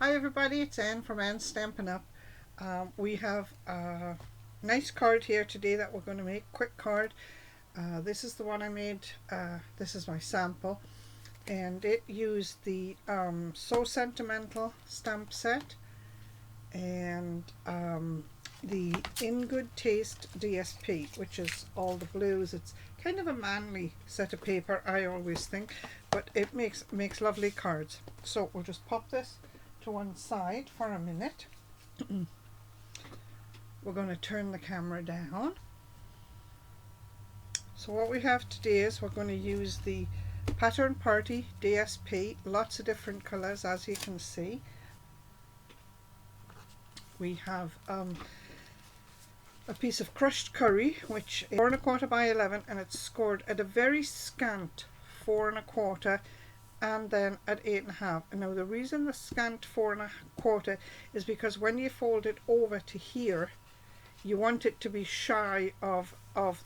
Hi everybody, it's Anne from Anne's Stampin' Up. We have a nice card here today that we're going to make. Quick card. This is the one I made. This is my sample, and it used the So Sentimental stamp set and the In Good Taste DSP, which is all the blues. It's kind of a manly set of paper, I always think, but it makes lovely cards. So we'll just pop this to one side for a minute. We're going to turn the camera down. So what we have today is we're going to use the Pattern Party DSP, lots of different colors as you can see. We have a piece of crushed curry, which is 4 1/4 by 11, and it's scored at a very scant 4 1/4 and then at 8 1/2. And now the reason the scant 4 1/4 is because when you fold it over to here, you want it to be shy of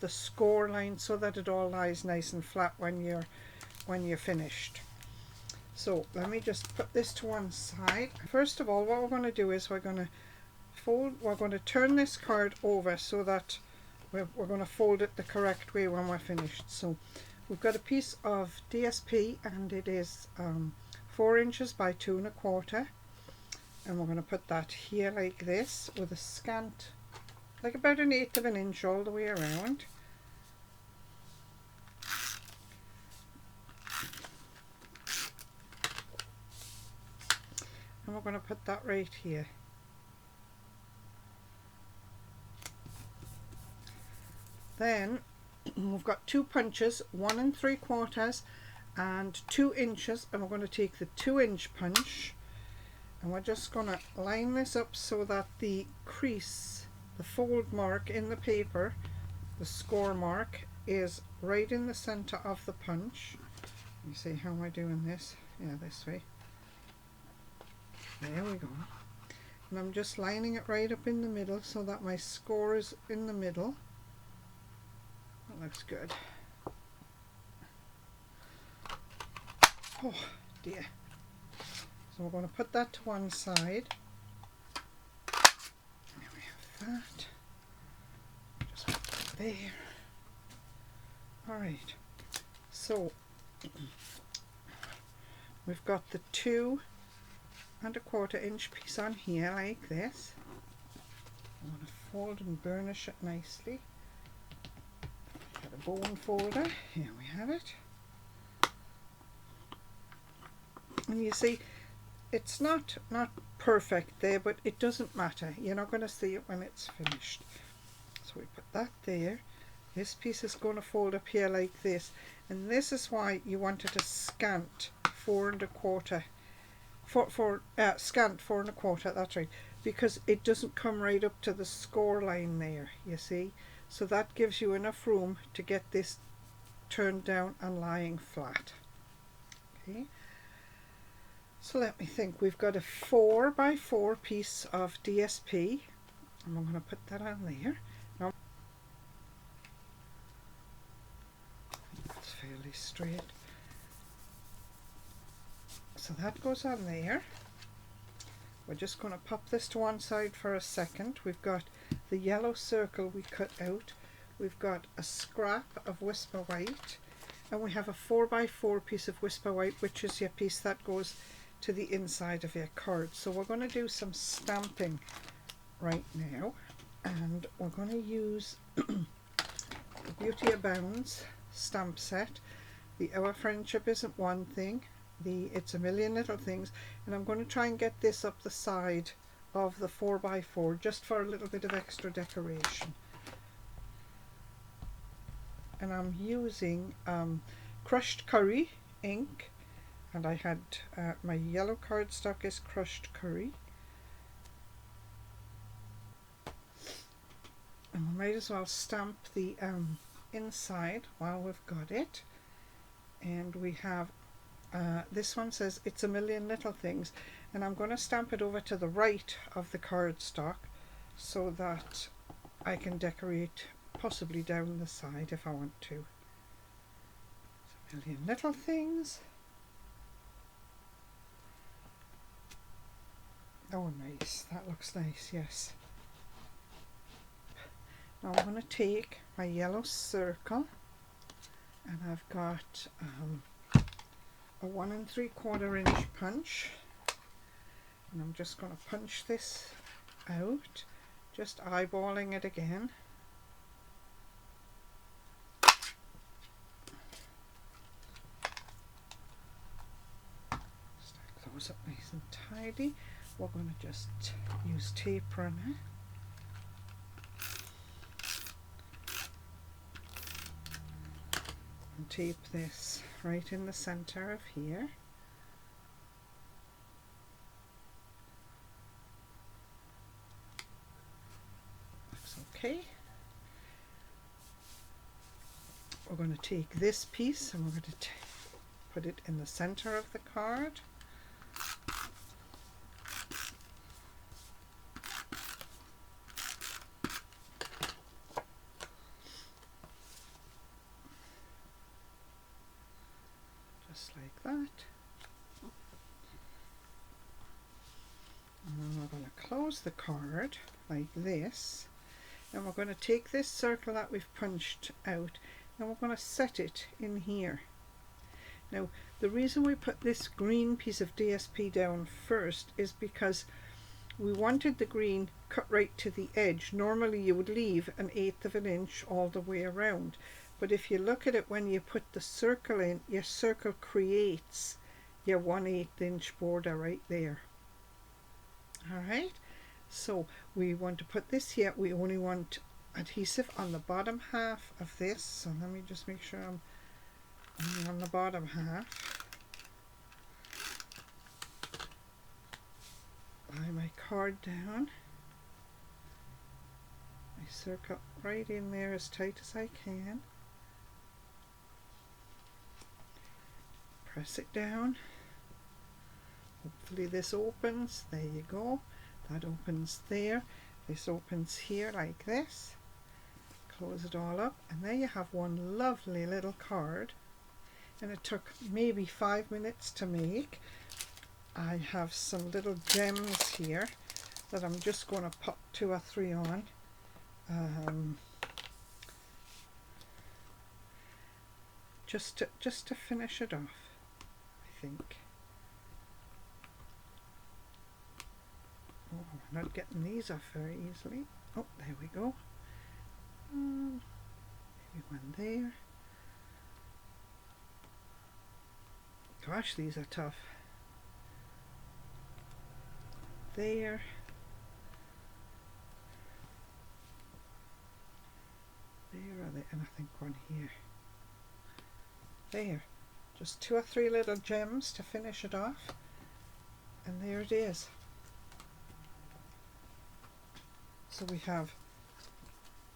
the score line so that it all lies nice and flat when you're finished. So let me just put this to one side. First of all, what we're going to do is we're going to turn this card over so that we're going to fold it the correct way when we're finished. So we've got a piece of DSP, and it is 4 inches by 2 1/4, and we're going to put that here like this with a scant, like about 1/8 of an inch all the way around. And we're going to put that right here. Then we've got 2 punches, 1 3/4 and 2 inches, and we're going to take the 2-inch punch, and we're just going to line this up so that the crease, the fold mark in the paper, the score mark, is right in the center of the punch. You see how am I doing this? Yeah, this way. There we go. And I'm just lining it right up in the middle so that my score is in the middle. That looks good. Oh dear. So we're going to put that to one side. There we have that. Just put that there. Alright. So we've got the 2 1/4 inch piece on here like this. I'm going to fold and burnish it nicely. Got a bone folder. Here we have it. And you see, it's not perfect there, but it doesn't matter. You're not going to see it when it's finished. So we put that there. This piece is going to fold up here like this, and this is why you wanted a scant 4 1/4. Scant 4 1/4. That's right, because it doesn't come right up to the score line there. You see, so that gives you enough room to get this turned down and lying flat. Okay. So let me think. We've got a 4 by 4 piece of DSP, and I'm going to put that on there. Now it's fairly straight. So that goes on there. We're just going to pop this to one side for a second. We've got the yellow circle we cut out. We've got a scrap of Whisper White, and we have a 4 by 4 piece of Whisper White, which is your piece that goes to the inside of your card. So we're going to do some stamping right now, and we're going to use the Beauty Abounds stamp set. The Our Friendship Isn't One Thing, the It's a Million Little Things, and I'm going to try and get this up the side of the 4 by 4 just for a little bit of extra decoration. And I'm using crushed curry ink, and I had my yellow cardstock is crushed curry, and we might as well stamp the inside while we've got it. And we have this one says It's a Million Little Things, and I'm going to stamp it over to the right of the cardstock so that I can decorate possibly down the side if I want to. It's a Million Little Things. Oh, nice. That looks nice, yes. Now I'm going to take my yellow circle, and I've got a 1 3/4 inch punch, and I'm just going to punch this out, just eyeballing it again. Stack those up nice and tidy. We're going to just use tape runner. And tape this right in the center of here. Looks okay. We're going to take this piece and we're going to put it in the center of the card. Just like that. And then we're going to close the card like this, and we're going to take this circle that we've punched out and we're going to set it in here. Now the reason we put this green piece of DSP down first is because we wanted the green cut right to the edge. Normally you would leave 1/8 of an inch all the way around, but if you look at it when you put the circle in, your circle creates your 1/8 inch border right there. Alright, so we want to put this here. We only want adhesive on the bottom half of this, so let me just make sure I'm only on the bottom half. Lie my card down, I circle right in there as tight as I can, press it down. Hopefully this opens. There you go. That opens there. This opens here like this. Close it all up, and there you have one lovely little card. And it took maybe 5 minutes to make. I have some little gems here that I'm just going to pop 2 or 3 on. Just to finish it off, I think. Oh, I'm not getting these off very easily. Oh, there we go. Maybe one there. Gosh, these are tough. There. And I think one here. There. Just 2 or 3 little gems to finish it off. And there it is. So we have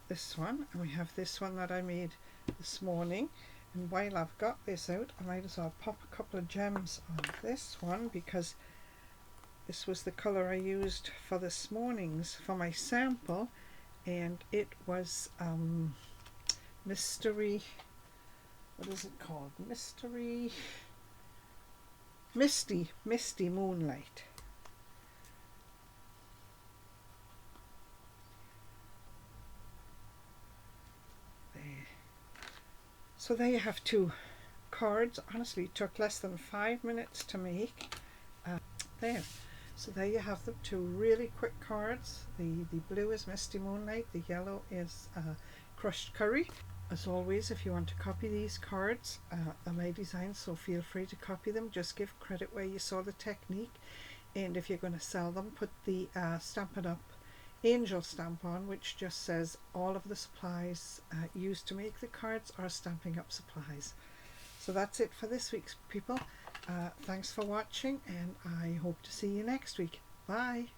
this one, and we have this one that I made this morning. And while I've got this out, I might as well pop a couple of gems on this one, because this was the colour I used for this morning's, for my sample, and it was Mystery, what is it called? Misty Moonlight. So there you have 2 cards. Honestly, it took less than 5 minutes to make. There. So there you have them, 2 really quick cards. The blue is Misty Moonlight, the yellow is Crushed Curry. As always, if you want to copy these cards, they're my designs, so feel free to copy them. Just give credit where you saw the technique. And if you're going to sell them, put the Stampin' Up! Angel stamp on, which just says all of the supplies used to make the cards are Stampin' Up! Supplies. So that's it for this week's people. Thanks for watching, and I hope to see you next week. Bye.